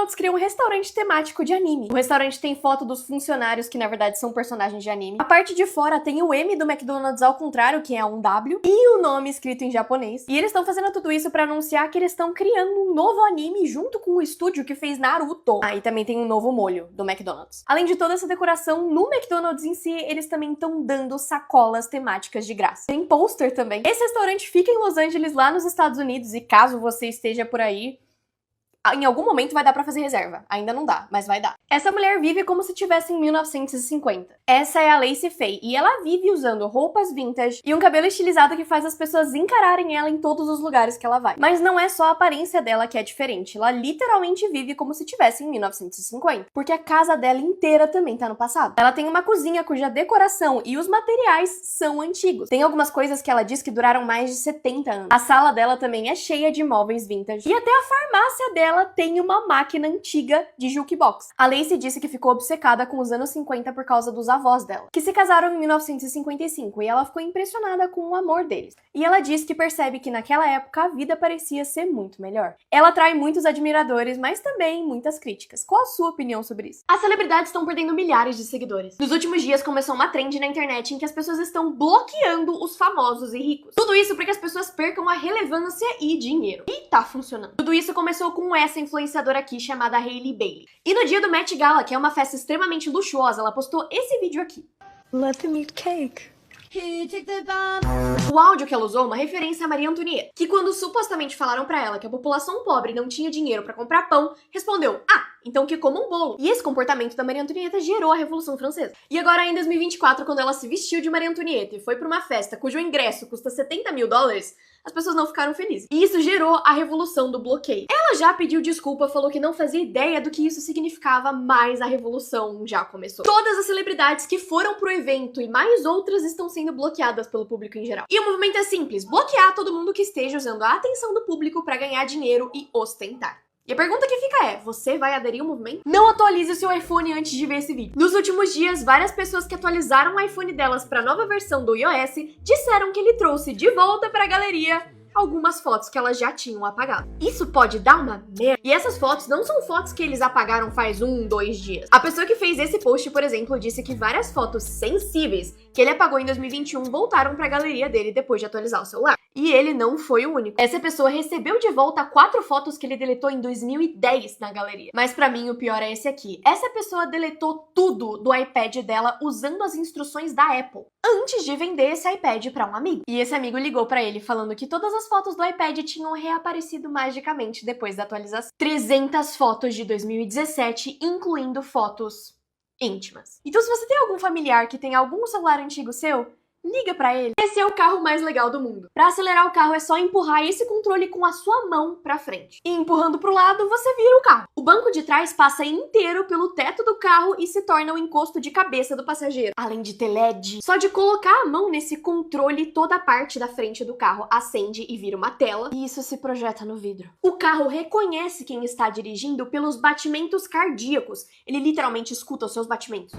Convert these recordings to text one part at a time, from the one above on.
McDonald's cria um restaurante temático de anime. O restaurante tem foto dos funcionários, que na verdade são personagens de anime. A parte de fora tem o M do McDonald's ao contrário, que é um W, e o nome escrito em japonês. E eles estão fazendo tudo isso pra anunciar que eles estão criando um novo anime junto com o estúdio que fez Naruto. Ah, e também tem um novo molho do McDonald's. Além de toda essa decoração, no McDonald's em si, eles também estão dando sacolas temáticas de graça. Tem pôster também. Esse restaurante fica em Los Angeles, lá nos Estados Unidos, e caso você esteja por aí, em algum momento vai dar pra fazer reserva. Ainda não dá, mas vai dar. Essa mulher vive como se estivesse em 1950. Essa é a Lacey Faye, e ela vive usando roupas vintage e um cabelo estilizado que faz as pessoas encararem ela em todos os lugares que ela vai. Mas não é só a aparência dela que é diferente, ela literalmente vive como se estivesse em 1950, porque a casa dela inteira também tá no passado. Ela tem uma cozinha cuja decoração e os materiais são antigos. Tem algumas coisas que ela diz que duraram mais de 70 anos. A sala dela também é cheia de móveis vintage. E até a farmácia dela tem uma máquina antiga de jukebox. A Lacey disse que ficou obcecada com os anos 50 por causa dos avós dela, que se casaram em 1955, e ela ficou impressionada com o amor deles. E ela diz que percebe que naquela época a vida parecia ser muito melhor. Ela atrai muitos admiradores, mas também muitas críticas. Qual a sua opinião sobre isso? As celebridades estão perdendo milhares de seguidores. Nos últimos dias começou uma trend na internet em que as pessoas estão bloqueando os famosos e ricos. Tudo isso para que as pessoas percam a relevância e dinheiro. E tá funcionando. Tudo isso começou com essa influenciadora aqui chamada Hailey Bailey. E no dia do Met Gala, que é uma festa extremamente luxuosa, ela postou esse vídeo aqui. Let them eat cake. O áudio que ela usou é uma referência a Maria Antonieta, que quando supostamente falaram pra ela que a população pobre não tinha dinheiro pra comprar pão, respondeu: "Ah, então que coma um bolo". E esse comportamento da Maria Antonieta gerou a Revolução Francesa. E agora em 2024, quando ela se vestiu de Maria Antonieta e foi pra uma festa cujo ingresso custa $70 mil, as pessoas não ficaram felizes. E isso gerou a revolução do bloqueio. Ela já pediu desculpa, falou que não fazia ideia do que isso significava, mas a revolução já começou. Todas as celebridades que foram pro evento e mais outras estão sendo bloqueadas pelo público em geral. E o movimento é simples: bloquear todo mundo que esteja usando a atenção do público pra ganhar dinheiro e ostentar. E a pergunta que fica é: você vai aderir ao movimento? Não atualize o seu iPhone antes de ver esse vídeo. Nos últimos dias, várias pessoas que atualizaram o iPhone delas para a nova versão do iOS disseram que ele trouxe de volta para a galeria algumas fotos que elas já tinham apagado. Isso pode dar uma merda. E essas fotos não são fotos que eles apagaram faz 2 dias. A pessoa que fez esse post, por exemplo, disse que várias fotos sensíveis que ele apagou em 2021 voltaram para a galeria dele depois de atualizar o celular. E ele não foi o único. Essa pessoa recebeu de volta 4 fotos que ele deletou em 2010 na galeria. Mas pra mim o pior é esse aqui. Essa pessoa deletou tudo do iPad dela usando as instruções da Apple, antes de vender esse iPad pra um amigo. E esse amigo ligou pra ele falando que todas as fotos do iPad tinham reaparecido magicamente depois da atualização. 300 fotos de 2017, incluindo fotos íntimas. Então se você tem algum familiar que tem algum celular antigo seu, liga pra ele. Esse é o carro mais legal do mundo. Pra acelerar o carro é só empurrar esse controle com a sua mão pra frente. E empurrando pro lado, você vira o carro. O banco de trás passa inteiro pelo teto do carro e se torna o encosto de cabeça do passageiro. Além de ter LED, só de colocar a mão nesse controle, toda a parte da frente do carro acende e vira uma tela. E isso se projeta no vidro. O carro reconhece quem está dirigindo pelos batimentos cardíacos. Ele literalmente escuta os seus batimentos.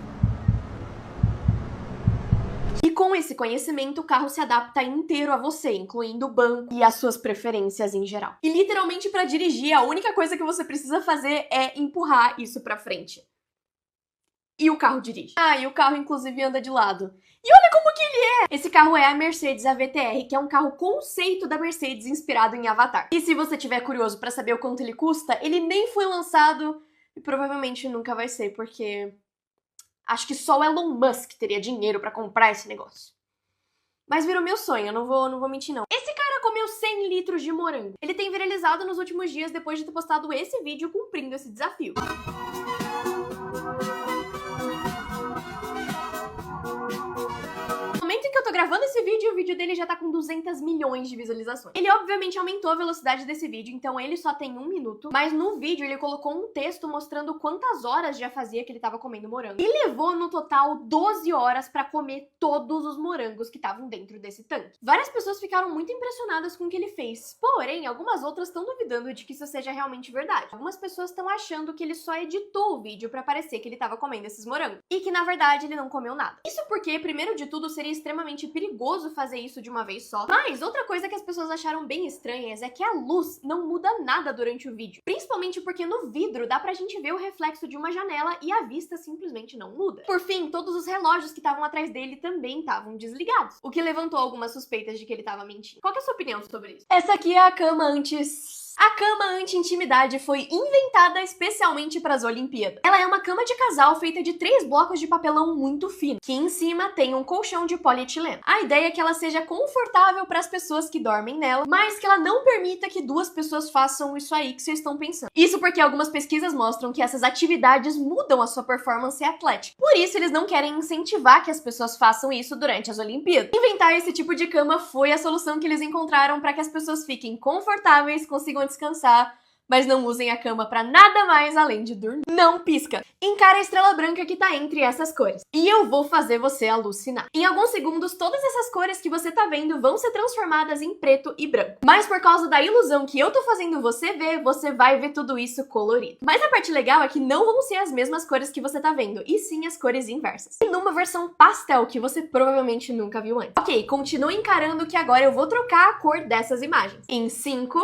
E com esse conhecimento, o carro se adapta inteiro a você, incluindo o banco e as suas preferências em geral. E literalmente para dirigir, a única coisa que você precisa fazer é empurrar isso pra frente. E o carro dirige. Ah, e o carro inclusive anda de lado. E olha como que ele é! Esse carro é a Mercedes AVTR, que é um carro conceito da Mercedes inspirado em Avatar. E se você tiver curioso para saber o quanto ele custa, ele nem foi lançado e provavelmente nunca vai ser, porque acho que só o Elon Musk teria dinheiro pra comprar esse negócio. Mas virou meu sonho, eu não vou mentir não. Esse cara comeu 100 litros de morango. Ele tem viralizado nos últimos dias depois de ter postado esse vídeo cumprindo esse desafio. No momento em que eu tô gravando esse vídeo, o vídeo dele já tá com 200 milhões de visualizações. Ele obviamente aumentou a velocidade desse vídeo, então ele só tem 1 minuto, mas no vídeo ele colocou um texto mostrando quantas horas já fazia que ele tava comendo morango. E levou no total 12 horas pra comer todos os morangos que estavam dentro desse tanque. Várias pessoas ficaram muito impressionadas com o que ele fez, porém algumas outras estão duvidando de que isso seja realmente verdade. Algumas pessoas estão achando que ele só editou o vídeo pra parecer que ele tava comendo esses morangos, e que na verdade ele não comeu nada. Isso porque, primeiro de tudo, seria extremamente extremamente perigoso fazer isso de uma vez só. Mas outra coisa que as pessoas acharam bem estranhas é que a luz não muda nada durante o vídeo. Principalmente porque no vidro dá pra gente ver o reflexo de uma janela e a vista simplesmente não muda. Por fim, todos os relógios que estavam atrás dele também estavam desligados, o que levantou algumas suspeitas de que ele tava mentindo. Qual que é a sua opinião sobre isso? Essa aqui é a cama antes... A cama anti-intimidade foi inventada especialmente para as Olimpíadas. Ela é uma cama de casal feita de 3 blocos de papelão muito fino, que em cima tem um colchão de polietileno. A ideia é que ela seja confortável para as pessoas que dormem nela, mas que ela não permita que 2 pessoas façam isso aí que vocês estão pensando. Isso porque algumas pesquisas mostram que essas atividades mudam a sua performance atlética. Por isso, eles não querem incentivar que as pessoas façam isso durante as Olimpíadas. Inventar esse tipo de cama foi a solução que eles encontraram para que as pessoas fiquem confortáveis, consigam descansar, mas não usem a cama pra nada mais além de dormir. Não pisca! Encara a estrela branca que tá entre essas cores. E eu vou fazer você alucinar. Em alguns segundos, todas essas cores que você tá vendo vão ser transformadas em preto e branco. Mas por causa da ilusão que eu tô fazendo você ver, você vai ver tudo isso colorido. Mas a parte legal é que não vão ser as mesmas cores que você tá vendo, e sim as cores inversas. E numa versão pastel que você provavelmente nunca viu antes. Ok, continue encarando que agora eu vou trocar a cor dessas imagens. Em 5,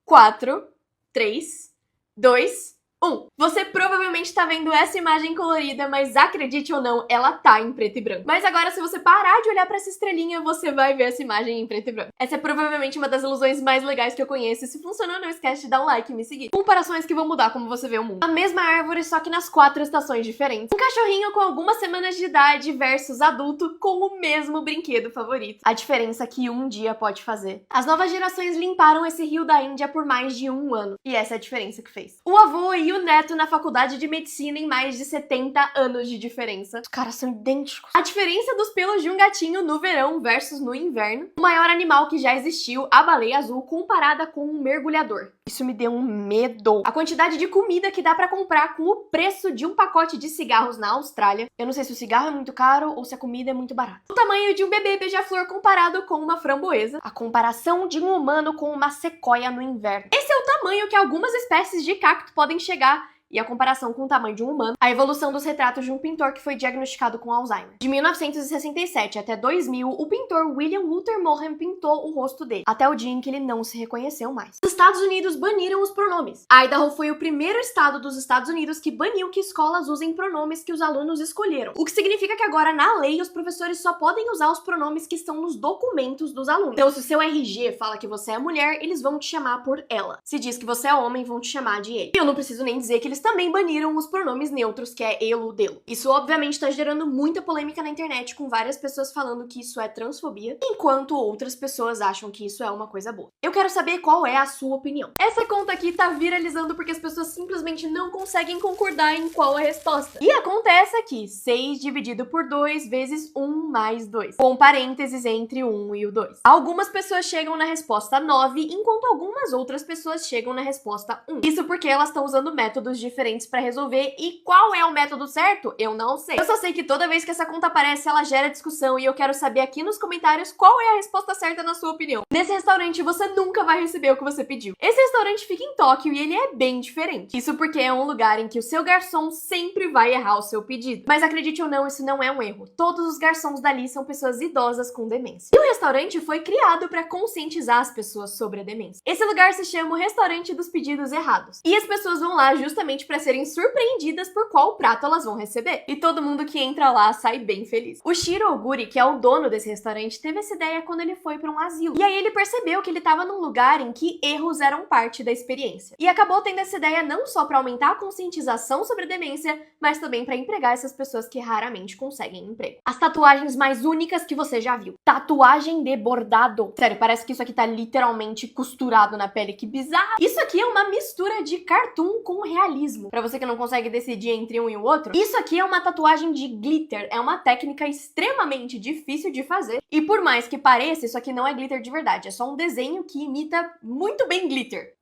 4, 3, 2, 1. Você provavelmente tá vendo essa imagem colorida, mas acredite ou não, ela tá em preto e branco. Mas agora, se você parar de olhar pra essa estrelinha, você vai ver essa imagem em preto e branco. Essa é provavelmente uma das ilusões mais legais que eu conheço, e se funcionou, não esquece de dar um like e me seguir. Comparações que vão mudar como você vê o mundo. A mesma árvore, só que nas 4 estações diferentes. Um cachorrinho com algumas semanas de idade versus adulto com o mesmo brinquedo favorito. A diferença que um dia pode fazer. As novas gerações limparam esse rio da Índia por mais de 1 ano, e essa é a diferença que fez. O avô e o neto na faculdade de medicina em mais de 70 anos de diferença. Os caras são idênticos. A diferença dos pelos de um gatinho no verão versus no inverno. O maior animal que já existiu, a baleia azul, comparada com um mergulhador. Isso me deu um medo. A quantidade de comida que dá pra comprar com o preço de um pacote de cigarros na Austrália. Eu não sei se o cigarro é muito caro ou se a comida é muito barata. O tamanho de um bebê beija-flor comparado com uma framboesa. A comparação de um humano com uma sequoia no inverno. Esse é o tamanho que algumas espécies de cacto podem chegar, e a comparação com o tamanho de um humano, a evolução dos retratos de um pintor que foi diagnosticado com Alzheimer. De 1967 até 2000, o pintor William Luther Mohan pintou o rosto dele, até o dia em que ele não se reconheceu mais. Os Estados Unidos baniram os pronomes. Idaho foi o primeiro estado dos Estados Unidos que baniu que escolas usem pronomes que os alunos escolheram, o que significa que agora, na lei, os professores só podem usar os pronomes que estão nos documentos dos alunos. Então, se o seu RG fala que você é mulher, eles vão te chamar por ela. Se diz que você é homem, vão te chamar de ele. E eu não preciso nem dizer que eles também baniram os pronomes neutros, que é elo, delo. Isso obviamente tá gerando muita polêmica na internet, com várias pessoas falando que isso é transfobia, enquanto outras pessoas acham que isso é uma coisa boa. Eu quero saber qual é a sua opinião. Essa conta aqui tá viralizando porque as pessoas simplesmente não conseguem concordar em qual é a resposta. E acontece aqui, 6 dividido por 2 vezes 1 mais 2, com parênteses entre o 1 e o 2. Algumas pessoas chegam na resposta 9, enquanto algumas outras pessoas chegam na resposta 1. Isso porque elas estão usando métodos diferentes pra resolver, e qual é o método certo? Eu não sei. Eu só sei que toda vez que essa conta aparece, ela gera discussão, e eu quero saber aqui nos comentários qual é a resposta certa na sua opinião. Nesse restaurante, você nunca vai receber o que você pediu. Esse restaurante fica em Tóquio e ele é bem diferente. Isso porque é um lugar em que o seu garçom sempre vai errar o seu pedido. Mas acredite ou não, isso não é um erro. Todos os garçons dali são pessoas idosas com demência. E o restaurante foi criado para conscientizar as pessoas sobre a demência. Esse lugar se chama o Restaurante dos Pedidos Errados. E as pessoas vão lá justamente para serem surpreendidas por qual prato elas vão receber. E todo mundo que entra lá sai bem feliz. O Shiro Oguri, que é o dono desse restaurante, teve essa ideia quando ele foi para um asilo. E aí ele percebeu que ele estava num lugar em que erros eram parte da experiência. E acabou tendo essa ideia não só para aumentar a conscientização sobre a demência, mas também para empregar essas pessoas que raramente conseguem emprego. As tatuagens mais únicas que você já viu. Tatuagem de bordado. Sério, parece que isso aqui tá literalmente costurado na pele. Que bizarro! Isso aqui é uma mistura de cartoon com realismo. Pra você que não consegue decidir entre um e o outro, isso aqui é uma tatuagem de glitter. É uma técnica extremamente difícil de fazer. E por mais que pareça, isso aqui não é glitter de verdade. É só um desenho que imita muito bem glitter.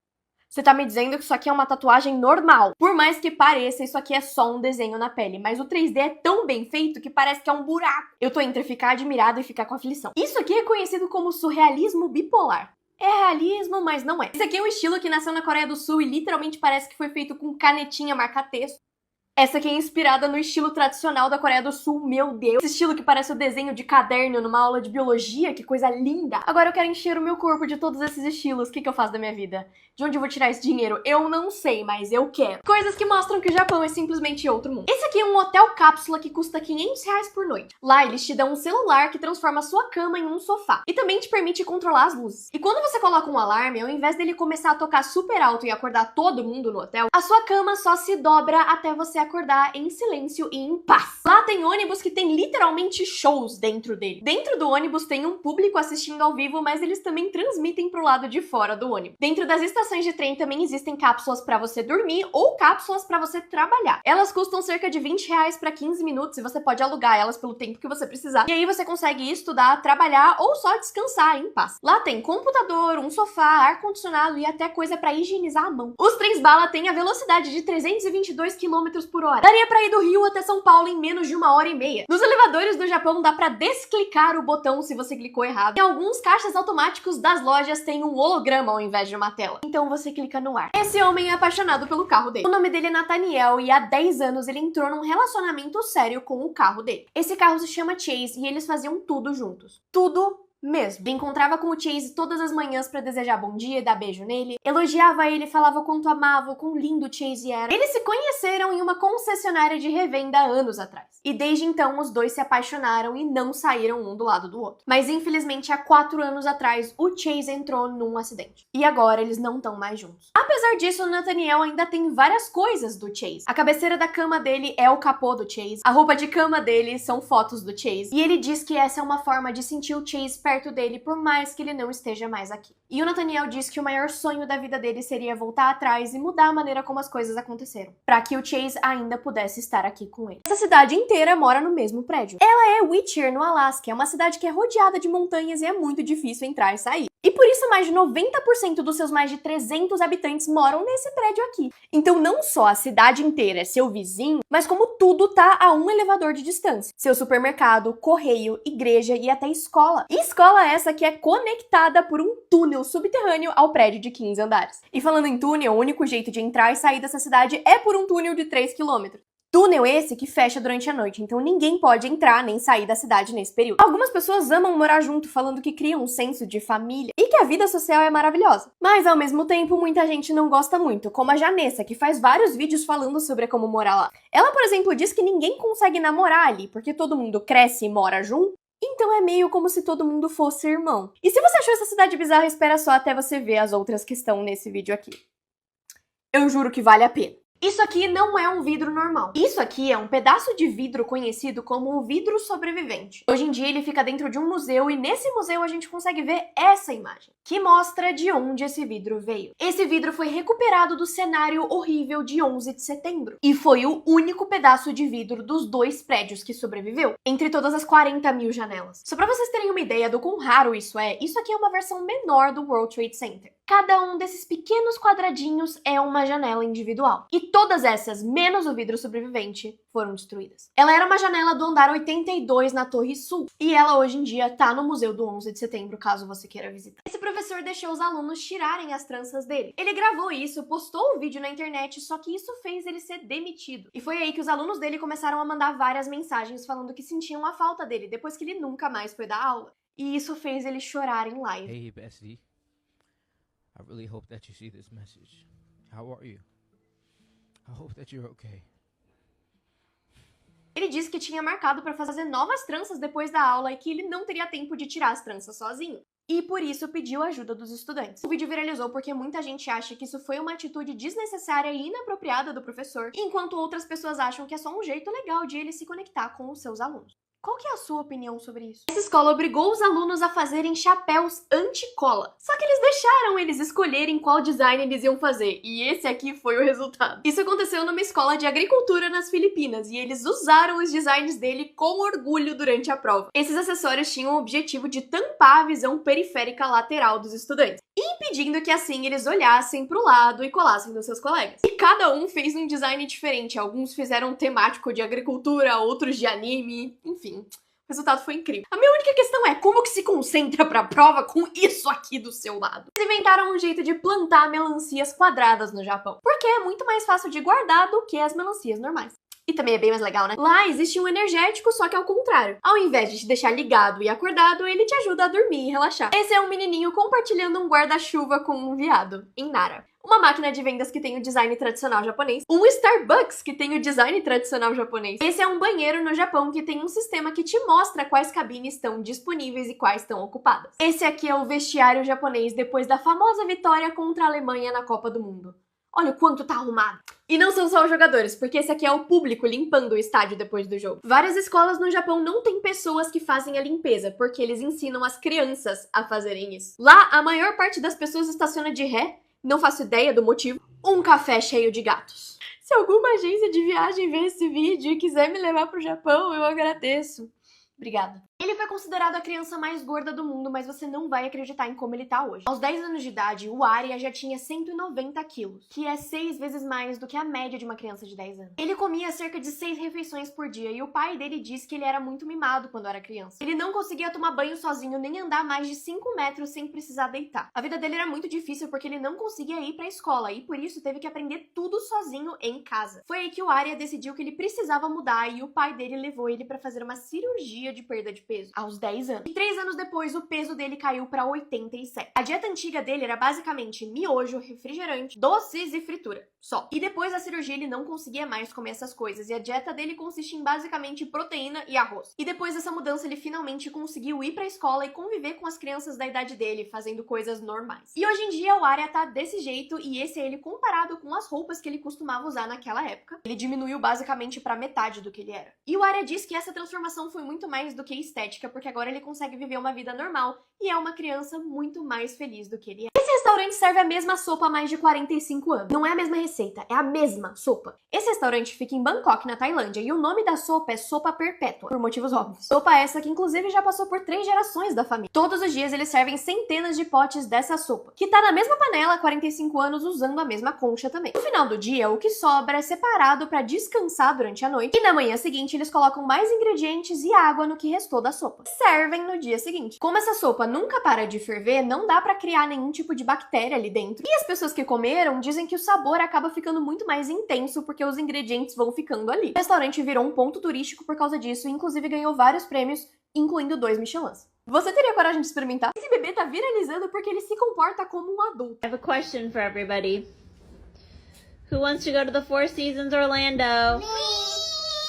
Você tá me dizendo que isso aqui é uma tatuagem normal. Por mais que pareça, isso aqui é só um desenho na pele. Mas o 3D é tão bem feito que parece que é um buraco. Eu tô entre ficar admirado e ficar com aflição. Isso aqui é conhecido como surrealismo bipolar. É realismo, mas não é. Esse aqui é um estilo que nasceu na Coreia do Sul e literalmente parece que foi feito com canetinha marca-texto. Essa aqui é inspirada no estilo tradicional da Coreia do Sul, meu Deus. Esse estilo que parece o desenho de caderno numa aula de biologia, que coisa linda. Agora eu quero encher o meu corpo de todos esses estilos. O que eu faço da minha vida? De onde eu vou tirar esse dinheiro? Eu não sei, mas eu quero. Coisas que mostram que o Japão é simplesmente outro mundo. Esse aqui é um hotel cápsula que custa R$500 por noite. Lá eles te dão um celular que transforma a sua cama em um sofá. E também te permite controlar as luzes. E quando você coloca um alarme, ao invés dele começar a tocar super alto e acordar todo mundo no hotel, a sua cama só se dobra até você acordar em silêncio e em paz. Lá tem ônibus que tem literalmente shows dentro dele. Dentro do ônibus tem um público assistindo ao vivo, mas eles também transmitem pro lado de fora do ônibus. Dentro das estações de trem também existem cápsulas pra você dormir ou cápsulas pra você trabalhar. Elas custam cerca de R$20 pra 15 minutos e você pode alugar elas pelo tempo que você precisar. E aí você consegue estudar, trabalhar ou só descansar em paz. Lá tem computador, um sofá, ar-condicionado e até coisa pra higienizar a mão. Os trens bala têm a velocidade de 322 km por hora. Daria pra ir do Rio até São Paulo em menos de 1h30. Nos elevadores do Japão dá pra desclicar o botão se você clicou errado. E alguns caixas automáticos das lojas têm um holograma ao invés de uma tela. Então você clica no ar. Esse homem é apaixonado pelo carro dele. O nome dele é Nathaniel e há 10 anos ele entrou num relacionamento sério com o carro dele. Esse carro se chama Chase e eles faziam tudo juntos. Tudo mesmo. Encontrava com o Chase todas as manhãs pra desejar bom dia e dar beijo nele, elogiava ele, falava o quanto amava, o quão lindo o Chase era. Eles se conheceram em uma concessionária de revenda anos atrás. E desde então os dois se apaixonaram e não saíram um do lado do outro. Mas infelizmente há 4 anos atrás o Chase entrou num acidente. E agora eles não estão mais juntos. Apesar disso, o Nathaniel ainda tem várias coisas do Chase. A cabeceira da cama dele é o capô do Chase, a roupa de cama dele são fotos do Chase. E ele diz que essa é uma forma de sentir o Chase perto dele, por mais que ele não esteja mais aqui. E o Nathaniel diz que o maior sonho da vida dele seria voltar atrás e mudar a maneira como as coisas aconteceram, para que o Chase ainda pudesse estar aqui com ele. Essa cidade inteira mora no mesmo prédio. Ela é Whittier, no Alasca, é uma cidade que é rodeada de montanhas e é muito difícil entrar e sair. E por isso mais de 90% dos seus mais de 300 habitantes moram nesse prédio aqui. Então não só a cidade inteira é seu vizinho, mas como tudo tá a um elevador de distância. Seu supermercado, correio, igreja e até escola. E escola essa que é conectada por um túnel subterrâneo ao prédio de 15 andares. E falando em túnel, o único jeito de entrar e sair dessa cidade é por um túnel de 3 km. Túnel esse que fecha durante a noite, então ninguém pode entrar nem sair da cidade nesse período. Algumas pessoas amam morar junto, falando que cria um senso de família e que a vida social é maravilhosa. Mas ao mesmo tempo, muita gente não gosta muito, como a Janessa, que faz vários vídeos falando sobre como morar lá. Ela, por exemplo, diz que ninguém consegue namorar ali, porque todo mundo cresce e mora junto. Então é meio como se todo mundo fosse irmão. E se você achou essa cidade bizarra, espera só até você ver as outras que estão nesse vídeo aqui. Eu juro que vale a pena. Isso aqui não é um vidro normal. Isso aqui é um pedaço de vidro conhecido como o vidro sobrevivente. Hoje em dia ele fica dentro de um museu e nesse museu a gente consegue ver essa imagem, que mostra de onde esse vidro veio. Esse vidro foi recuperado do cenário horrível de 11 de setembro. E foi o único pedaço de vidro dos 2 prédios que sobreviveu, entre todas as 40 mil janelas. Só pra vocês terem uma ideia do quão raro isso aqui é uma versão menor do World Trade Center. Cada um desses pequenos quadradinhos é uma janela individual. E todas essas, menos o vidro sobrevivente, foram destruídas. Ela era uma janela do andar 82 na Torre Sul. E ela hoje em dia tá no Museu do 11 de Setembro, caso você queira visitar. Esse professor deixou os alunos tirarem as tranças dele. Ele gravou isso, postou o vídeo na internet, só que isso fez ele ser demitido. E foi aí que os alunos dele começaram a mandar várias mensagens falando que sentiam a falta dele, depois que ele nunca mais foi dar aula. E isso fez ele chorar em live. Hey, Bessie. I really hope that you see this message. How are you? I hope that you're okay. Ele disse que tinha marcado para fazer novas tranças depois da aula e que ele não teria tempo de tirar as tranças sozinho. E por isso pediu ajuda dos estudantes. O vídeo viralizou porque muita gente acha que isso foi uma atitude desnecessária e inapropriada do professor, enquanto outras pessoas acham que é só um jeito legal de ele se conectar com os seus alunos. Qual que é a sua opinião sobre isso? Essa escola obrigou os alunos a fazerem chapéus anti-cola. Só que eles deixaram eles escolherem qual design eles iam fazer. E esse aqui foi o resultado. Isso aconteceu numa escola de agricultura nas Filipinas. E eles usaram os designs dele com orgulho durante a prova. Esses acessórios tinham o objetivo de tampar a visão periférica lateral dos estudantes, impedindo que assim eles olhassem pro lado e colassem nos seus colegas. E cada um fez um design diferente. Alguns fizeram um temático de agricultura, outros de anime, enfim. O resultado foi incrível. A minha única questão é como que se concentra pra prova com isso aqui do seu lado? Eles inventaram um jeito de plantar melancias quadradas no Japão, porque é muito mais fácil de guardar do que as melancias normais. E também é bem mais legal, né? Lá existe um energético, só que ao contrário. Ao invés de te deixar ligado e acordado, ele te ajuda a dormir e relaxar. Esse é um menininho compartilhando um guarda-chuva com um viado, em Nara. Uma máquina de vendas que tem o design tradicional japonês. Um Starbucks que tem o design tradicional japonês. Esse é um banheiro no Japão que tem um sistema que te mostra quais cabines estão disponíveis e quais estão ocupadas. Esse aqui é o vestiário japonês depois da famosa vitória contra a Alemanha na Copa do Mundo. Olha o quanto tá arrumado. E não são só os jogadores, porque esse aqui é o público limpando o estádio depois do jogo. Várias escolas no Japão não têm pessoas que fazem a limpeza, porque eles ensinam as crianças a fazerem isso. Lá, a maior parte das pessoas estaciona de ré, não faço ideia do motivo, um café cheio de gatos. Se alguma agência de viagem ver esse vídeo e quiser me levar pro Japão, eu agradeço. Obrigada. Ele foi considerado a criança mais gorda do mundo, mas você não vai acreditar em como ele tá hoje. Aos 10 anos de idade, o Arya já tinha 190 quilos, que é 6 vezes mais do que a média de uma criança de 10 anos. Ele comia cerca de 6 refeições por dia e o pai dele disse que ele era muito mimado quando era criança. Ele não conseguia tomar banho sozinho nem andar mais de 5 metros sem precisar deitar. A vida dele era muito difícil porque ele não conseguia ir pra escola e por isso teve que aprender tudo sozinho em casa. Foi aí que o Arya decidiu que ele precisava mudar e o pai dele levou ele pra fazer uma cirurgia de perda de peso aos 10 anos. E 3 anos depois, o peso dele caiu pra 87. A dieta antiga dele era basicamente miojo, refrigerante, doces e fritura. Só. E depois da cirurgia, ele não conseguia mais comer essas coisas. E a dieta dele consiste em basicamente proteína e arroz. E depois dessa mudança, ele finalmente conseguiu ir pra escola e conviver com as crianças da idade dele, fazendo coisas normais. E hoje em dia, o Arya tá desse jeito, e esse é ele comparado com as roupas que ele costumava usar naquela época. Ele diminuiu basicamente pra metade do que ele era. E o Arya diz que essa transformação foi muito mais do que estética, porque agora ele consegue viver uma vida normal e é uma criança muito mais feliz do que ele é. Esse restaurante serve a mesma sopa há mais de 45 anos. Não é a mesma receita, é a mesma sopa. Esse restaurante fica em Bangkok, na Tailândia, e o nome da sopa é sopa perpétua, por motivos óbvios. Sopa essa que inclusive já passou por 3 gerações da família. Todos os dias eles servem centenas de potes dessa sopa, que tá na mesma panela há 45 anos usando a mesma concha também. No final do dia, o que sobra é separado pra descansar durante a noite, e na manhã seguinte eles colocam mais ingredientes e água no que restou da sopa. Servem no dia seguinte. Como essa sopa nunca para de ferver, não dá pra criar nenhum tipo de bactéria ali dentro. E as pessoas que comeram dizem que o sabor acaba ficando muito mais intenso porque os ingredientes vão ficando ali. O restaurante virou um ponto turístico por causa disso e inclusive ganhou vários prêmios, incluindo 2 Michelins. Você teria coragem de experimentar? Esse bebê tá viralizando porque ele se comporta como um adulto. I have a question for everybody. Who wants to go to the Four Seasons Orlando?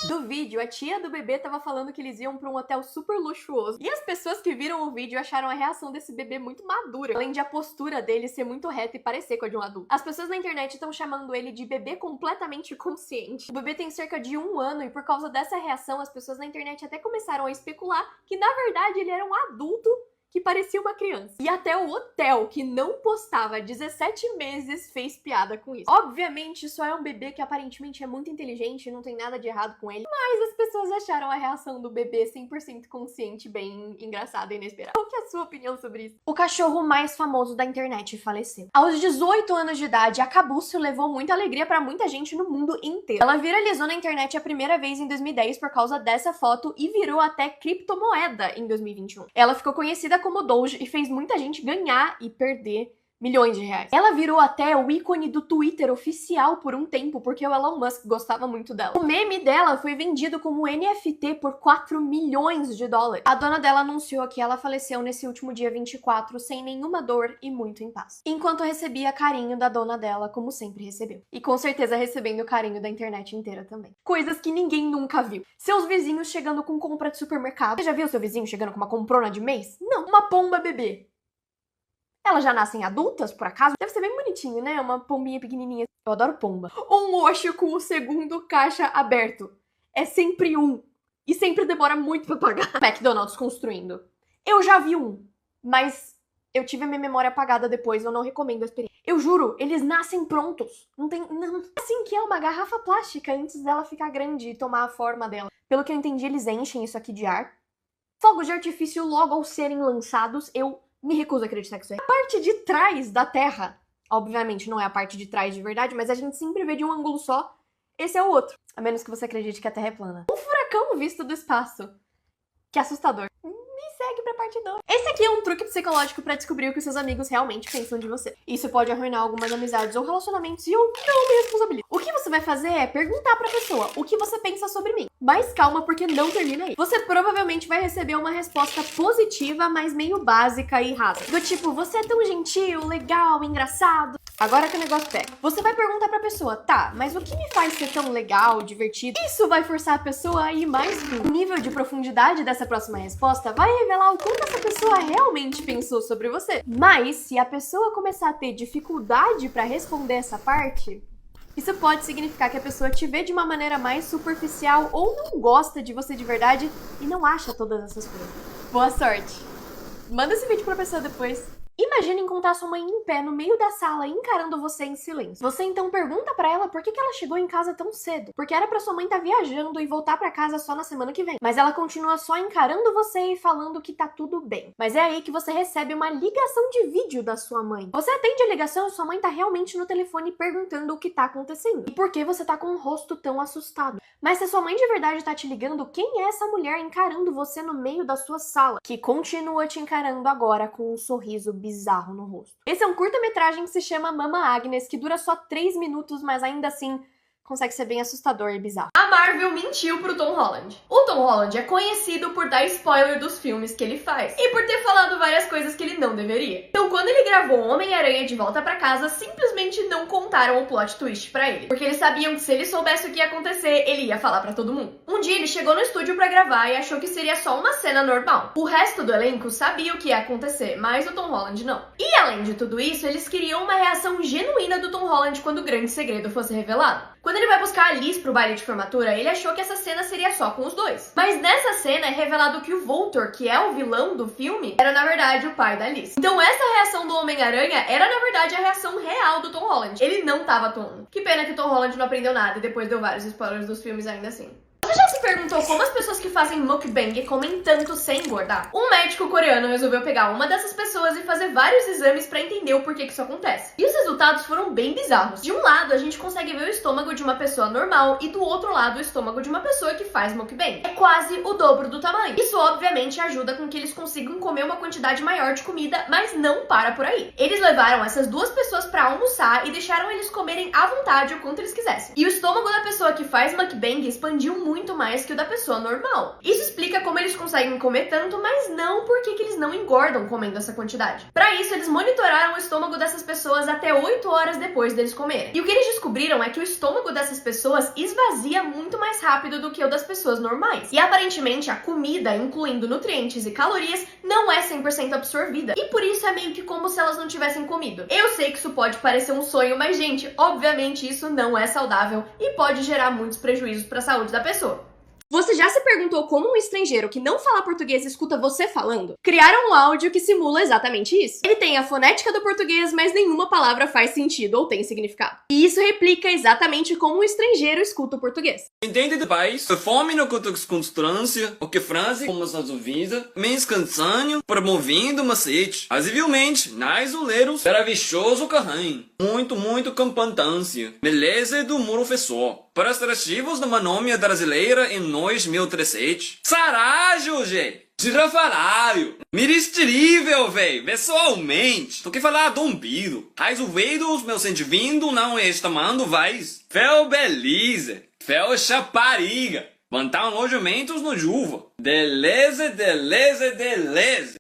Do vídeo, a tia do bebê tava falando que eles iam pra um hotel super luxuoso. E as pessoas que viram o vídeo acharam a reação desse bebê muito madura, além de a postura dele ser muito reta e parecer com a de um adulto. As pessoas na internet estão chamando ele de bebê completamente consciente. O bebê tem cerca de 1 ano e por causa dessa reação, as pessoas na internet até começaram a especular que na verdade ele era um adulto que parecia uma criança. E até o hotel, que não postava há 17 meses, fez piada com isso. Obviamente, só é um bebê que aparentemente é muito inteligente e não tem nada de errado com ele, mas as pessoas acharam a reação do bebê 100% consciente bem engraçada e inesperada. Qual que é a sua opinião sobre isso? O cachorro mais famoso da internet faleceu. Aos 18 anos de idade, a Cabuço levou muita alegria pra muita gente no mundo inteiro. Ela viralizou na internet a primeira vez em 2010 por causa dessa foto e virou até criptomoeda em 2021. Ela ficou conhecida como Doge e fez muita gente ganhar e perder milhões de reais. Ela virou até o ícone do Twitter oficial por um tempo, porque o Elon Musk gostava muito dela. O meme dela foi vendido como NFT por 4 milhões de dólares. A dona dela anunciou que ela faleceu nesse último dia 24, sem nenhuma dor e muito em paz. Enquanto recebia carinho da dona dela, como sempre recebeu. E com certeza recebendo o carinho da internet inteira também. Coisas que ninguém nunca viu. Seus vizinhos chegando com compra de supermercado. Você já viu seu vizinho chegando com uma comprona de mês? Não, uma pomba bebê. Elas já nascem adultas, por acaso? Deve ser bem bonitinho, né? Uma pombinha pequenininha. Eu adoro pomba. Um Oshi com o segundo caixa aberto. É sempre um. E sempre demora muito pra pagar. McDonald's construindo. Eu já vi um, mas eu tive a minha memória apagada depois. Eu não recomendo a experiência. Eu juro, eles nascem prontos. Não tem... Não. Assim que é uma garrafa plástica antes dela ficar grande e tomar a forma dela. Pelo que eu entendi, eles enchem isso aqui de ar. Fogos de artifício logo ao serem lançados, eu me recuso a acreditar que isso é. A parte de trás da Terra, obviamente não é a parte de trás de verdade, mas a gente sempre vê de um ângulo só. Esse é o outro. A menos que você acredite que a Terra é plana. Um furacão visto do espaço. Que assustador. Me segue pra parte parte 2. Esse aqui é um truque psicológico pra descobrir o que os seus amigos realmente pensam de você. Isso pode arruinar algumas amizades ou relacionamentos e eu não me responsabilizo. O que você vai fazer é perguntar pra pessoa o que você pensa sobre mim. Mas calma, porque não termina aí. Você provavelmente vai receber uma resposta positiva, mas meio básica e rasa. Do tipo, você é tão gentil, legal, engraçado. Agora que o negócio pega. Você vai perguntar pra pessoa, tá, mas o que me faz ser tão legal, divertido? Isso vai forçar a pessoa a ir mais fundo. O nível de profundidade dessa próxima resposta vai revelar o quanto essa pessoa realmente pensou sobre você. Mas, se a pessoa começar a ter dificuldade pra responder essa parte, isso pode significar que a pessoa te vê de uma maneira mais superficial ou não gosta de você de verdade e não acha todas essas coisas. Boa sorte! Manda esse vídeo pra pessoa depois. Imagina encontrar sua mãe em pé no meio da sala encarando você em silêncio. Você então pergunta pra ela por que ela chegou em casa tão cedo. Porque era pra sua mãe estar viajando e voltar pra casa só na semana que vem. Mas ela continua só encarando você e falando que tá tudo bem. Mas é aí que você recebe uma ligação de vídeo da sua mãe. Você atende a ligação e sua mãe tá realmente no telefone perguntando o que tá acontecendo. E por que você tá com um rosto tão assustado. Mas se a sua mãe de verdade tá te ligando, quem é essa mulher encarando você no meio da sua sala? Que continua te encarando agora com um sorriso bizarro no rosto. Esse é um curta-metragem que se chama Mama Agnes, que dura só 3 minutos, mas ainda assim consegue ser bem assustador e bizarro. A Marvel mentiu pro Tom Holland. O Tom Holland é conhecido por dar spoiler dos filmes que ele faz e por ter falado várias coisas que ele não deveria. Então, quando ele gravou Homem-Aranha de Volta pra Casa, simplesmente não contaram o plot twist pra ele, porque eles sabiam que se ele soubesse o que ia acontecer, ele ia falar pra todo mundo. Um dia ele chegou no estúdio pra gravar e achou que seria só uma cena normal. O resto do elenco sabia o que ia acontecer, mas o Tom Holland não. E além de tudo isso, eles queriam uma reação genuína do Tom Holland quando o grande segredo fosse revelado. Quando ele vai buscar a Liz pro baile de formatura, ele achou que essa cena seria só com os dois. Mas nessa cena é revelado que o Voltor, que é o vilão do filme, era na verdade o pai da Liz. Então essa reação do Homem-Aranha era na verdade a reação real do Tom Holland. Ele não tava atuando. Que pena que o Tom Holland não aprendeu nada e depois deu vários spoilers dos filmes ainda assim. Você já se perguntou como as pessoas que fazem mukbang comem tanto sem engordar? Um médico coreano resolveu pegar uma dessas pessoas e fazer vários exames pra entender o porquê que isso acontece. E os resultados foram bem bizarros. De um lado, a gente consegue ver o estômago de uma pessoa normal e do outro lado, o estômago de uma pessoa que faz mukbang. É quase o dobro do tamanho. Isso, obviamente, ajuda com que eles consigam comer uma quantidade maior de comida, mas não para por aí. Eles levaram essas duas pessoas pra almoçar e deixaram eles comerem à vontade o quanto eles quisessem. E o estômago da pessoa que faz mukbang expandiu muito mais que o da pessoa normal. Isso explica como eles conseguem comer tanto, mas não porque que eles não engordam comendo essa quantidade. Para isso, eles monitoraram o estômago dessas pessoas até 8 horas depois deles comerem. E o que eles descobriram é que o estômago dessas pessoas esvazia muito mais rápido do que o das pessoas normais. E aparentemente a comida, incluindo nutrientes e calorias, não é 100% absorvida. E por isso é meio que como se elas não tivessem comido. Eu sei que isso pode parecer um sonho, mas gente, obviamente isso não é saudável e pode gerar muitos prejuízos para a saúde da pessoa. Você já se perguntou como um estrangeiro que não fala português escuta você falando? Criaram um áudio que simula exatamente isso. Ele tem a fonética do português, mas nenhuma palavra faz sentido ou tem significado. E isso replica exatamente como um estrangeiro escuta o português. Entende do país, fome no contexto constância, o que frase como essa duvida, menos cansanho, promovendo macete. Visivelmente, nós oleiros, era vistoso carrinho. Muito campantância. Beleza do professor. Para os atrativos de uma nome brasileira em 2017. Sarajo, gente! Girafarário! Miristível, véi! Pessoalmente! Tô que falar dombido. Mas o veio dos meus sentimentos não é estamando vais. Fel beleza! Fel chapariga! Plantar alojamentos no Juva. Beleza.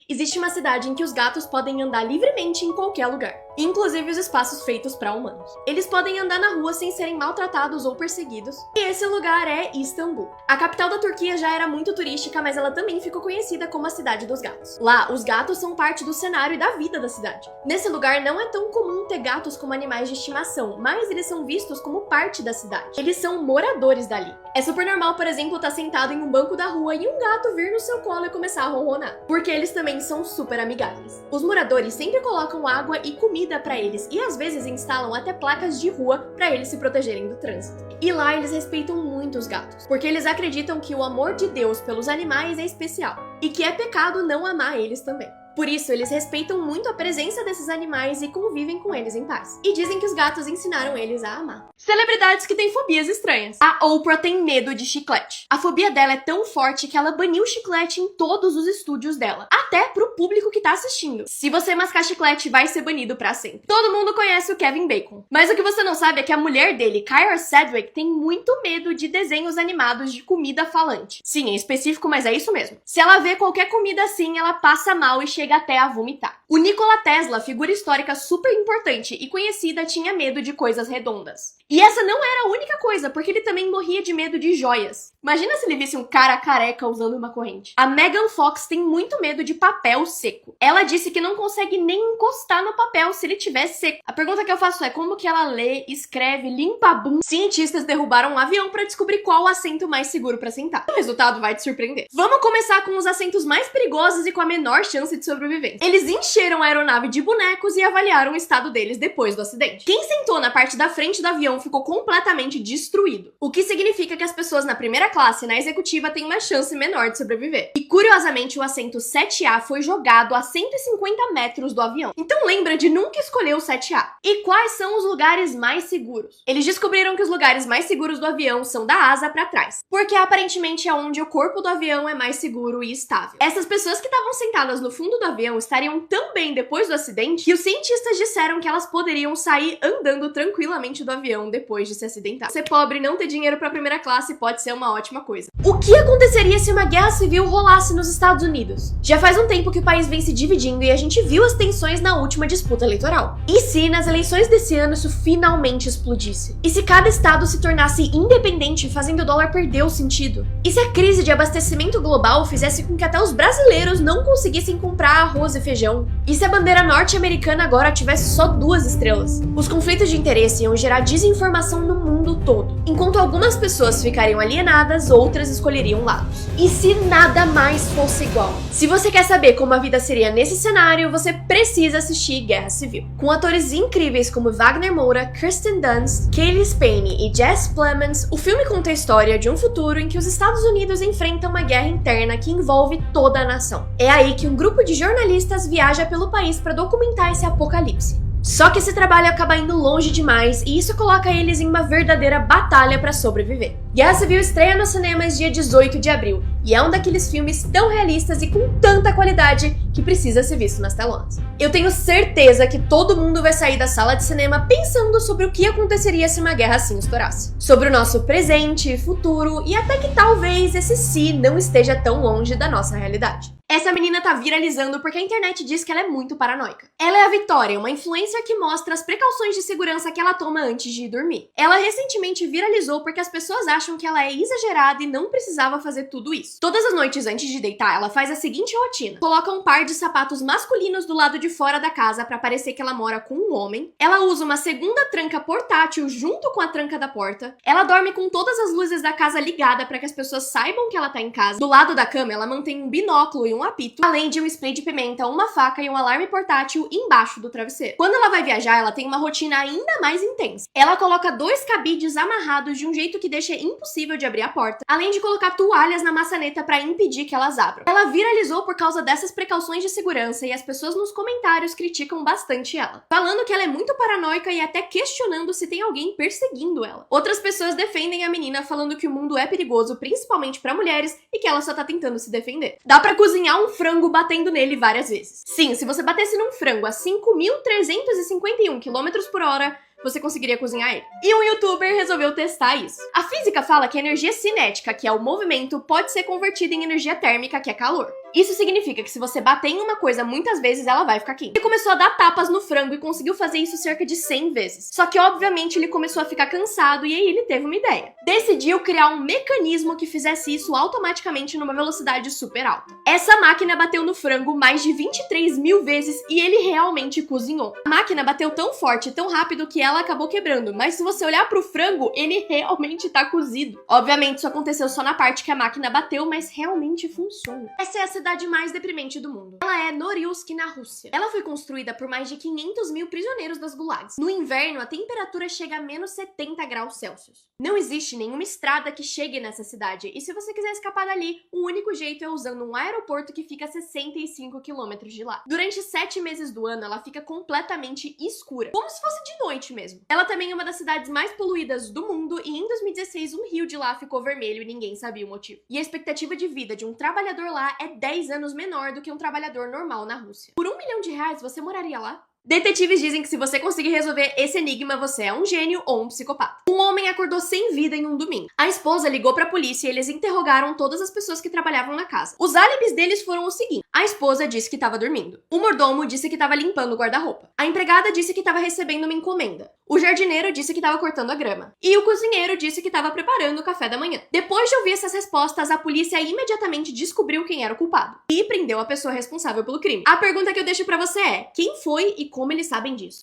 Existe uma cidade em que os gatos podem andar livremente em qualquer lugar, inclusive os espaços feitos para humanos. Eles podem andar na rua sem serem maltratados ou perseguidos, e esse lugar é Istambul. A capital da Turquia já era muito turística, mas ela também ficou conhecida como a cidade dos gatos. Lá, os gatos são parte do cenário e da vida da cidade. Nesse lugar não é tão comum ter gatos como animais de estimação, mas eles são vistos como parte da cidade. Eles são moradores dali. É super normal, por exemplo, estar sentado em um banco da rua e um gato vir no seu colo e começar a ronronar, porque eles também são super amigáveis. Os moradores sempre colocam água e comida pra eles e às vezes instalam até placas de rua pra eles se protegerem do trânsito. E lá eles respeitam muito os gatos, porque eles acreditam que o amor de Deus pelos animais é especial e que é pecado não amar eles também. Por isso, eles respeitam muito a presença desses animais e convivem com eles em paz. E dizem que os gatos ensinaram eles a amar. Celebridades que têm fobias estranhas. A Oprah tem medo de chiclete. A fobia dela é tão forte que ela baniu o chiclete em todos os estúdios dela, até pro público que tá assistindo. Se você mascar chiclete, vai ser banido pra sempre. Todo mundo conhece o Kevin Bacon, mas o que você não sabe é que a mulher dele, Kyra Sedgwick, tem muito medo de desenhos animados de comida falante. Sim, é específico, mas é isso mesmo. Se ela vê qualquer comida assim, ela passa mal e chega até a vomitar. O Nikola Tesla, figura histórica super importante e conhecida, tinha medo de coisas redondas. E essa não era a única coisa, porque ele também morria de medo de joias. Imagina se ele visse um cara careca usando uma corrente. A Megan Fox tem muito medo de papel seco. Ela disse que não consegue nem encostar no papel se ele tiver seco. A pergunta que eu faço é como que ela lê, escreve, limpa a bunda? Cientistas derrubaram um avião para descobrir qual o assento mais seguro para sentar. O resultado vai te surpreender. Vamos começar com os assentos mais perigosos e com a menor chance de sobrevivência. Eles encheram a aeronave de bonecos e avaliaram o estado deles depois do acidente. Quem sentou na parte da frente do avião ficou completamente destruído, o que significa que as pessoas na primeira classe e na executiva têm uma chance menor de sobreviver. E curiosamente o assento 7A foi jogado a 150 metros do avião. Então lembra de nunca escolher o 7A. E quais são os lugares mais seguros? Eles descobriram que os lugares mais seguros do avião são da asa pra trás, porque aparentemente é onde o corpo do avião é mais seguro e estável. Essas pessoas que estavam sentadas no fundo do avião estariam tão bem depois do acidente que os cientistas disseram que elas poderiam sair andando tranquilamente do avião depois de se acidentar. Ser pobre e não ter dinheiro pra primeira classe pode ser uma ótima coisa. O que aconteceria se uma guerra civil rolasse nos Estados Unidos? Já faz um tempo que o país vem se dividindo e a gente viu as tensões na última disputa eleitoral. E se nas eleições desse ano isso finalmente explodisse? E se cada estado se tornasse independente, fazendo o dólar perder o sentido? E se a crise de abastecimento global fizesse com que até os brasileiros não conseguissem comprar arroz e feijão? E se a bandeira norte-americana agora tivesse só 2 estrelas? Os conflitos de interesse iam gerar desinformação no mundo todo. Enquanto algumas pessoas ficariam alienadas, outras escolheriam lados. E se nada mais fosse igual? Se você quer saber como a vida seria nesse cenário, você precisa assistir Guerra Civil. Com atores incríveis como Wagner Moura, Kirsten Dunst, Cailee Spaeny e Jess Plemons, o filme conta a história de um futuro em que os Estados Unidos enfrentam uma guerra interna que envolve toda a nação. É aí que um grupo de jornalistas viaja pelo país para documentar esse apocalipse. Só que esse trabalho acaba indo longe demais e isso coloca eles em uma verdadeira batalha para sobreviver. Guerra Civil estreia nos cinemas dia 18 de abril e é um daqueles filmes tão realistas e com tanta qualidade que precisa ser visto nas telonas. Eu tenho certeza que todo mundo vai sair da sala de cinema pensando sobre o que aconteceria se uma guerra assim estourasse. Sobre o nosso presente, futuro e até que talvez esse se não esteja tão longe da nossa realidade. Essa menina tá viralizando porque a internet diz que ela é muito paranoica. Ela é a Victoria, uma influencer que mostra as precauções de segurança que ela toma antes de ir dormir. Ela recentemente viralizou porque as pessoas acham que ela é exagerada e não precisava fazer tudo isso. Todas as noites antes de deitar, ela faz a seguinte rotina. Coloca um par de sapatos masculinos do lado de fora da casa pra parecer que ela mora com um homem. Ela usa uma segunda tranca portátil junto com a tranca da porta. Ela dorme com todas as luzes da casa ligada pra que as pessoas saibam que ela tá em casa. Do lado da cama, ela mantém um binóculo e um apito, além de um spray de pimenta, uma faca e um alarme portátil embaixo do travesseiro. Quando ela vai viajar, ela tem uma rotina ainda mais intensa. Ela coloca 2 cabides amarrados de um jeito que deixa impossível de abrir a porta, além de colocar toalhas na maçaneta para impedir que elas abram. Ela viralizou por causa dessas precauções de segurança e as pessoas nos comentários criticam bastante ela, falando que ela é muito paranoica e até questionando se tem alguém perseguindo ela. Outras pessoas defendem a menina falando que o mundo é perigoso, principalmente para mulheres, e que ela só tá tentando se defender. Dá pra cozinhar um frango batendo nele várias vezes. Sim, se você batesse num frango a 5.351 km/h, você conseguiria cozinhar ele. E um youtuber resolveu testar isso. A física fala que a energia cinética, que é o movimento, pode ser convertida em energia térmica, que é calor. Isso significa que se você bater em uma coisa muitas vezes, ela vai ficar quente. Ele começou a dar tapas no frango e conseguiu fazer isso cerca de 100 vezes. Só que, obviamente, ele começou a ficar cansado e aí ele teve uma ideia. Decidiu criar um mecanismo que fizesse isso automaticamente numa velocidade super alta. Essa máquina bateu no frango mais de 23 mil vezes e ele realmente cozinhou. A máquina bateu tão forte e tão rápido que ela acabou quebrando, mas se você olhar pro frango, ele realmente tá cozido. Obviamente, isso aconteceu só na parte que a máquina bateu, mas realmente funciona. Essa é a cidade mais deprimente do mundo. Ela é Norilsk, na Rússia. Ela foi construída por mais de 500 mil prisioneiros das gulags. No inverno, a temperatura chega a menos 70 graus Celsius. Não existe nenhuma estrada que chegue nessa cidade, e se você quiser escapar dali, o único jeito é usando um aeroporto que fica a 65 quilômetros de lá. Durante 7 meses do ano, ela fica completamente escura, como se fosse de noite mesmo. Ela também é uma das cidades mais poluídas do mundo, e em 2016 um rio de lá ficou vermelho e ninguém sabia o motivo. E a expectativa de vida de um trabalhador lá é 10 anos menor do que um trabalhador normal na Rússia. Por R$1 milhão, você moraria lá? Detetives dizem que se você conseguir resolver esse enigma, você é um gênio ou um psicopata. Um homem acordou sem vida em um domingo. A esposa ligou pra polícia e eles interrogaram todas as pessoas que trabalhavam na casa. Os álibis deles foram os seguintes. A esposa disse que estava dormindo. O mordomo disse que estava limpando o guarda-roupa. A empregada disse que estava recebendo uma encomenda. O jardineiro disse que estava cortando a grama. E o cozinheiro disse que estava preparando o café da manhã. Depois de ouvir essas respostas, a polícia imediatamente descobriu quem era o culpado. E prendeu a pessoa responsável pelo crime. A pergunta que eu deixo pra você é: quem foi e como eles sabem disso?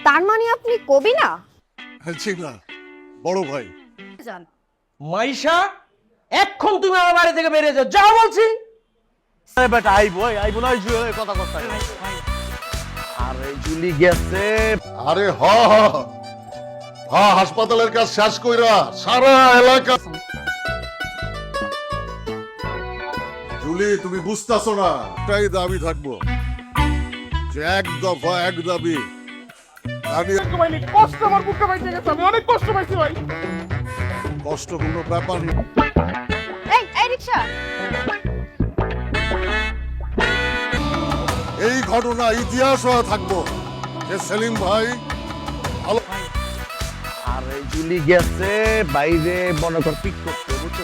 তার মানে আপনি কবি না? না বড় ভাই জান। মাইশা এখন তুমি আমার বাড়ি থেকে বেরিয়ে যাও, যাও বলছি। বেটা আইবো না কথা কথা আরে জুলি গেছে আরে হাসপাতালের কাজ শেষ কইরা সারা এলাকা জুলি তুমি বুঝতাছো না এটাই দাবি থাকবো যে এক দফা এক দাবি আমি কষ্ট আমার বুকে বাইতে গেছে, আমি অনেক কষ্ট পাইছি ভাই। কষ্ট কোনো ব্যাপার না এই রিকশা। এই ঘটনা ইতিহাস হয়ে থাকবো যে সেলিম ভাই ভালো আরে জুলি গেছে বাইরে মনে কর পিক করতে বুঝছো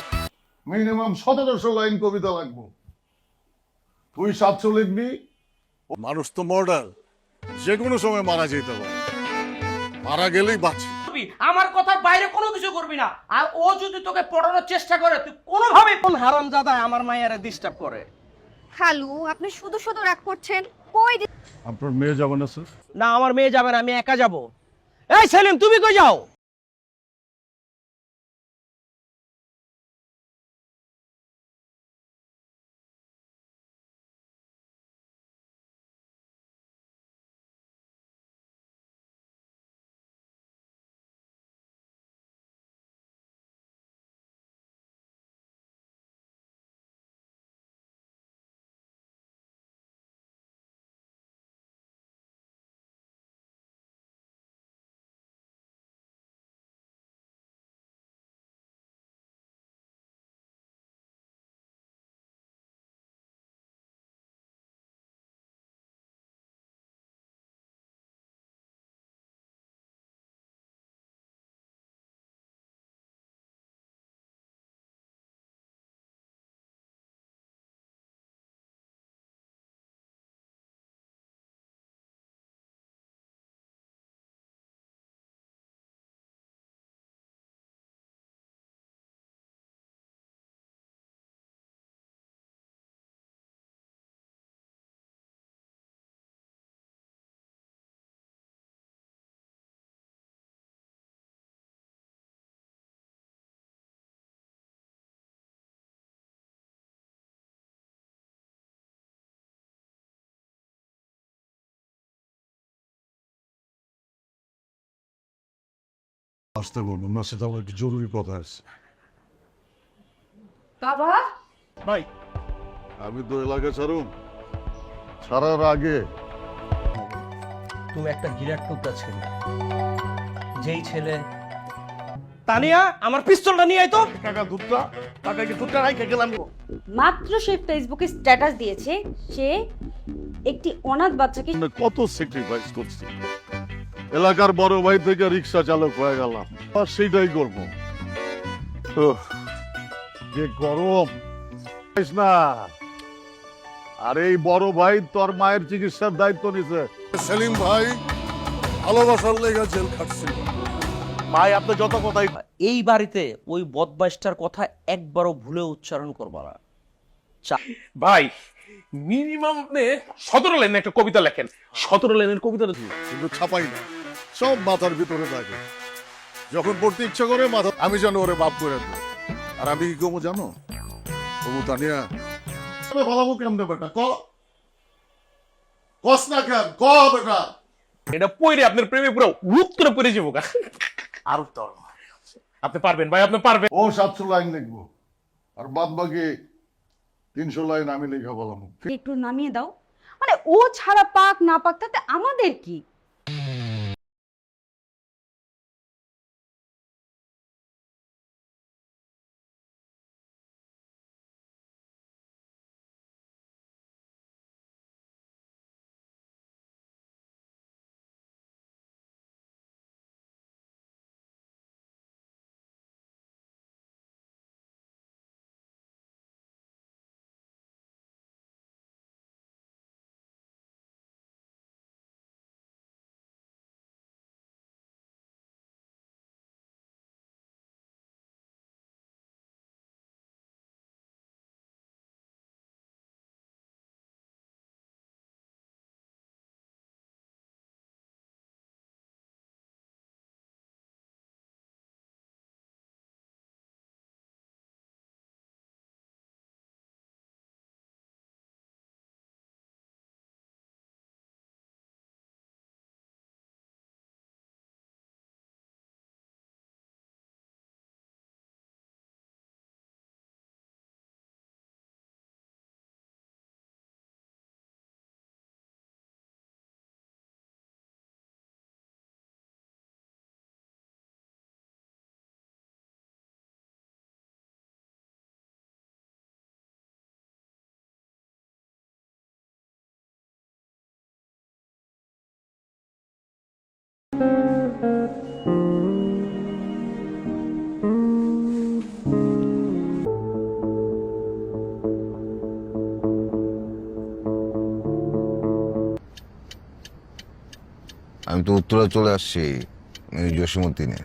মিনিমাম 1700 লাইন কবিতা লাগবো তুই 700 লিখবি মানুষ তো মর্ডার যে কোনো সময় মারা যেতে পারে মারা গেলেই বাঁচি আমার কথার বাইরে কোনো কিছু করবি না, আর ও যদি তোকে পড়ানোর চেষ্টা করে তুই কোনোভাবে কোন হারামজাদা আমার মায়েরা ডিস্টার্ব করে। খালু আপনি শুধু শুধু রাগ করছেন। কই আপনার মেয়ে যাবে না স্যার না, আমার মেয়ে যাবে না, আমি একা যাব। এই সেলিম, তুমি কই যাও? আসতে বলবো না সেটা আমার একটু জরুরি কথা আছে বাবা? ভাই আমি তো এলাকা ছাড়ার আগে তুমি একটা গিরাট টুকরা ছেলে, যেই ছেলে তানিয়া আমার পিস্তলটা নিয়ে আয় তো। টাকা কি দুধটা রাইখে গেলাম মাত্র সে ফেসবুকে স্ট্যাটাস দিয়েছে সে একটি অনাথ বাচ্চাকে কত স্যাক্রিফাইস করছি এলাকার বড় ভাই থেকে রিক্সা চালক হয়ে গেলাম আর সেইটাই করবো যে গরম না আর এই বড় ভাই তোর মায়ের চিকিৎসার দায়িত্ব নিছে সেলিম ভাই ভালোবাসার লেগে জেল খাটছিল ভাই আপনি যত কথাই এই বাড়িতে ওই বদমাইশটার কথা একবারও ভুলে উচ্চারণ করবা না। ভাই মিনিমাম আপনি 17 লাইনের একটা কবিতা লেখেন। 17 লাইনের কবিতা কিন্তু ছাপাই না, সব মাথার ভিতরে থাকে। যখন পড়তে ইচ্ছা করে মাথা, আমি জানো ওরে বাপ করে দেবো। আর আমি কি কমো জানো, কমু তানিয়া ভালো কেমনে বেটা, কস না কেন, বেটা এটা পড়ে আপনার প্রেমে পুরো রূপ করে পড়ে যাবো। আর তোর আপনি পারবেন ভাই, আপনি পারবেন। ও 700 লাইন লিখবো, আর বাদ বাকি 300 লাইন আমি লেখা বললাম। একটু নামিয়ে দাও, মানে ও ছাড়া পাক না পাক তাতে আমাদের কি? আমি তো উত্তরে চলে আসছি জসীমউদ্দিনে।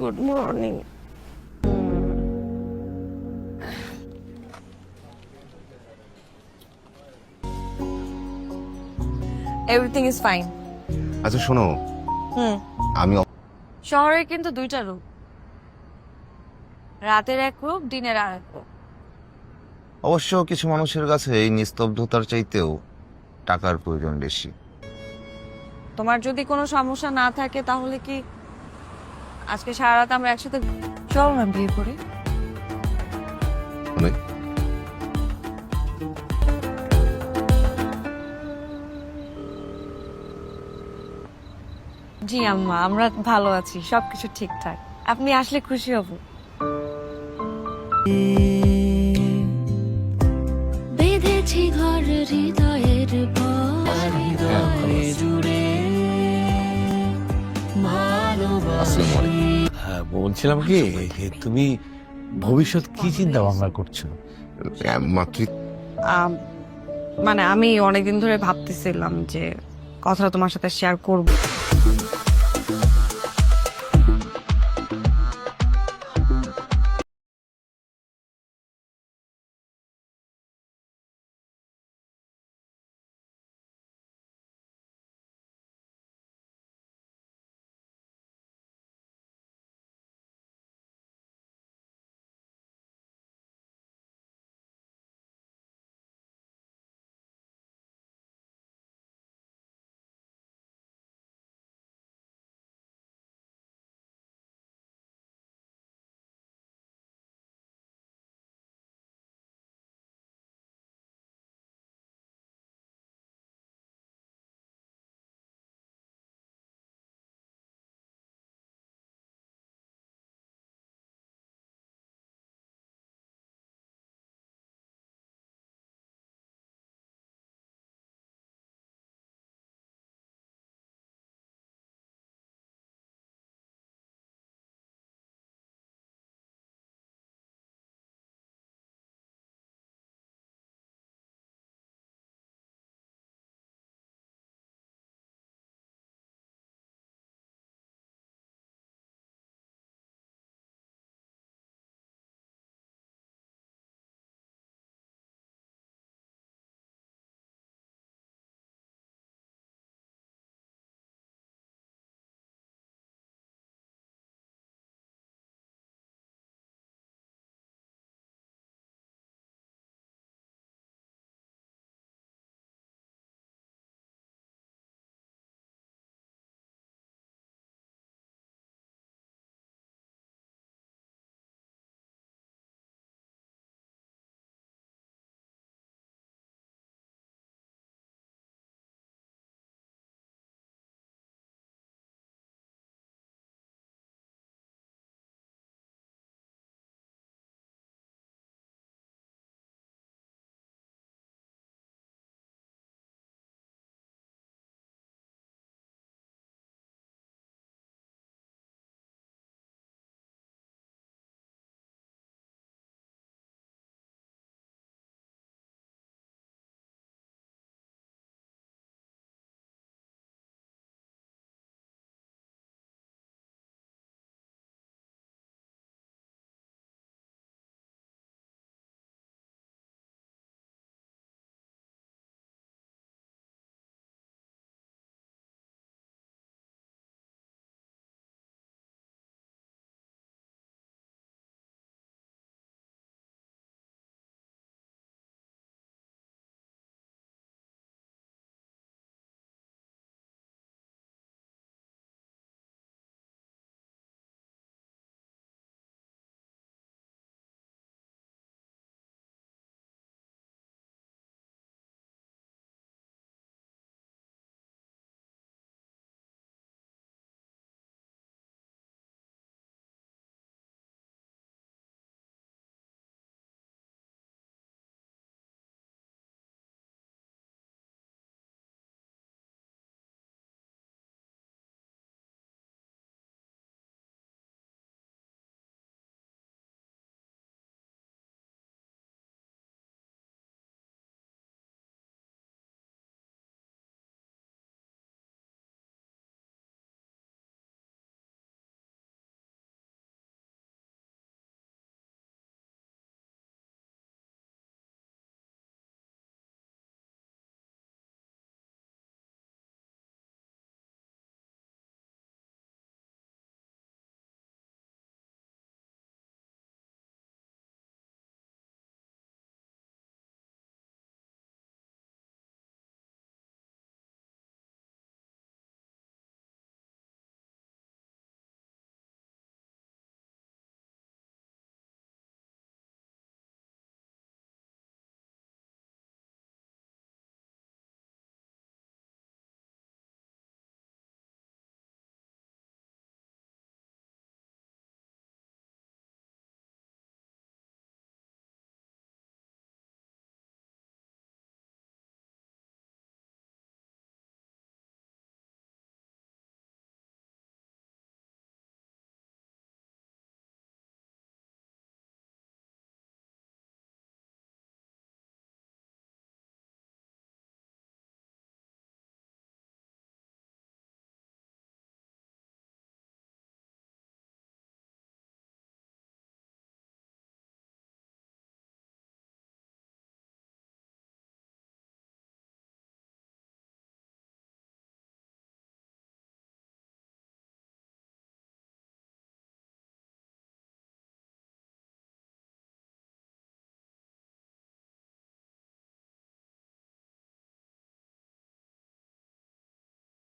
Good morning. Everything is fine. আচ্ছা শোনো, আমি শহরে কিন্তু দুইটা রূপ, রাতের এক রূপ, দিনের আর এক রূপ। অবশ্য কিছু মানুষের কাছে এই নিস্তব্ধতার চাইতেও টাকার প্রয়োজন বেশি। তোমার যদি কোনো সমস্যা না থাকে তাহলে কি আজকে সারা রাত আমরা একসাথে চল না বিয়ে করি? মানে জি আম্মা, আমরা ভালো আছি, সবকিছু ঠিকঠাক। আপনি আসলে খুশি হব। বেঁধেছি ঘর হৃদয়ের হ্যাঁ, বলছিলাম কি তুমি ভবিষ্যৎ কি চিন্তা ভাবনা করছো? মানে আমি অনেকদিন ধরে ভাবতেছিলাম যে কথাটা তোমার সাথে শেয়ার করব।